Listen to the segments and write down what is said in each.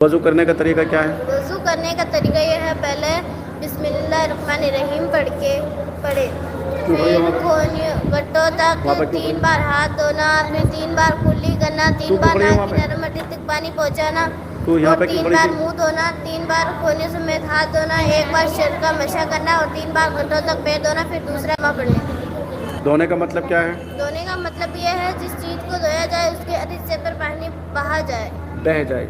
वज़ू करने का तरीका क्या है? वज़ू करने का तरीका यह है, पहले बिस्मिल्लाहिर्रहमानिर्रहीम पढ़ के पढ़े, फिर घुटनों तक 3 बार हाथ धोना, फिर 3 बार कुल्ली करना, 3 बार नाक की नरम हड्डी तक पानी पहुंचाना, और 3 बार मुंह धोना, 3 बार कोने समेत हाथ धोना, 1 बार शरीर का मशा करना और 3 बार घुटनों तक पैर धोना, फिर दूसरा माँ पढ़ने। धोने का मतलब क्या है? धोने का मतलब यह है, जिस चीज़ को धोया जाए उसके हर हिस्से पर पानी बहा जाए, बह जाए।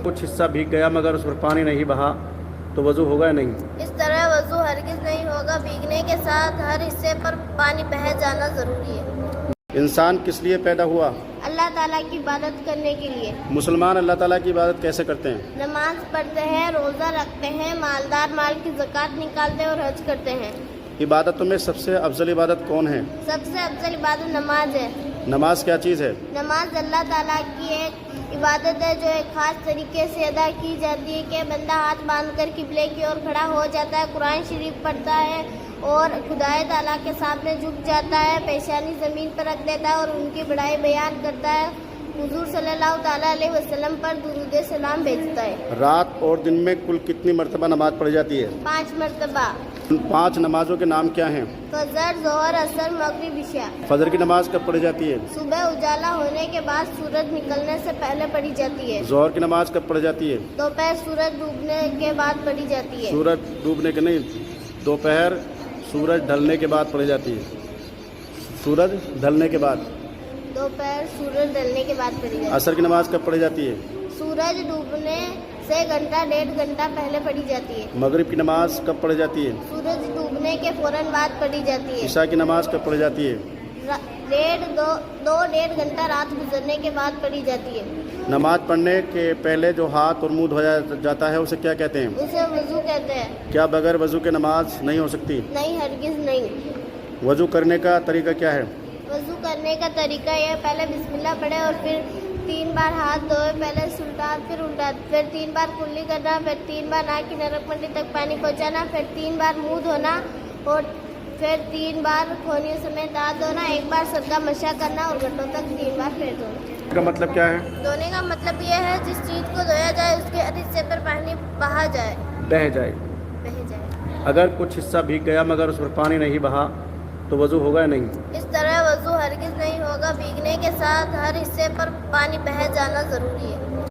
कुछ हिस्सा भीग गया मगर उस पर पानी नहीं बहा तो वज़ू होगा या नहीं? इस तरह वज़ू हरगिज़ नहीं होगा। भीगने के साथ हर हिस्से पर पानी बह जाना ज़रूरी है। इंसान किस लिए पैदा हुआ? अल्लाह ताला की इबादत करने के लिए। मुसलमान अल्लाह ताला की इबादत कैसे करते हैं? नमाज पढ़ते हैं, रोज़ा रखते हैं, मालदार माल की ज़कात निकालते हैं और हज करते हैं। इबादतों में सबसे अफजल इबादत कौन है? सबसे अफजल इबादत नमाज है। नमाज क्या चीज़ है? नमाज अल्लाह ताला की एक इबादत है जो एक खास तरीके से अदा की जाती है कि बंदा हाथ बांधकर किबले की ओर खड़ा हो जाता है, कुरान शरीफ पढ़ता है और खुदाए ताला के सामने झुक जाता है, पेशानी ज़मीन पर रख देता है और उनकी बड़ाई बयान करता है, हुजूर सल्लल्लाहु ताला अलैहि वसल्लम पर दुरूद सलाम भेजता है। रात और दिन में कुल कितनी मरतबा नमाज पढ़ी जाती है? 5 मरतबा। उन 5 नमाजों के नाम क्या हैं? फजर, ज़ोहर, असर, मगरिब, इशा। फजर की नमाज कब पढ़ी जाती है? सुबह उजाला होने के बाद सूरज निकलने से पहले पढ़ी जाती है। ज़ोहर की नमाज कब पढ़ी जाती है? दोपहर सूरज डूबने के बाद पढ़ी जाती है। सूरज डूबने के नहीं, दोपहर सूरज ढलने के बाद पढ़ी जाती है। सूरज ढलने के बाद। दोपहर सूरज ढलने के बाद पढ़ी जाती है। असर की नमाज कब पढ़ी जाती है? सूरज डूबने से घंटा 1.5 घंटा पहले पढ़ी जाती है। मगरिब की नमाज कब पढ़ी जाती है? सूरज डूबने के फौरन बाद पढ़ी जाती है। इशा की नमाज कब पढ़ी जाती है? 1.5 घंटा रात गुजरने के बाद पढ़ी जाती है। नमाज पढ़ने के पहले जो हाथ और मुंह धोया जाता है उसे क्या कहते हैं? उसे वज़ू कहते हैं। क्या बगैर वज़ू के नमाज नहीं हो सकती? नहीं, हरगिज़ नहीं। वज़ू करने का तरीका क्या है? वज़ू करने का तरीका यह, पहले बिस्मिल्लाह पढ़े और फिर 3 बार हाथ धोए, पहले सुल्तान फिर उल्टा, फिर 3 बार कुल्ली करना, फिर 3 बार नाक की नरम हड्डी तक पानी पहुंचाना, फिर 3 बार मुंह धोना और फिर 3 बार खोनियों समेत हाथ धोना, 1 बार सर का मशा करना और घुटनों तक 3 बार पैर धोना। का मतलब क्या है? धोने का मतलब यह है, जिस चीज़ को धोया जाए उसके हर हिस्से पर पानी बहा जाए, बह जाए। बह जाए। अगर कुछ हिस्सा भीग गया मगर उस पर पानी नहीं बहा तो वज़ू होगा या नहीं? इस तरह वज़ू हरगिज़ नहीं होगा। भीगने के साथ हर हिस्से पर पानी बह जाना ज़रूरी है।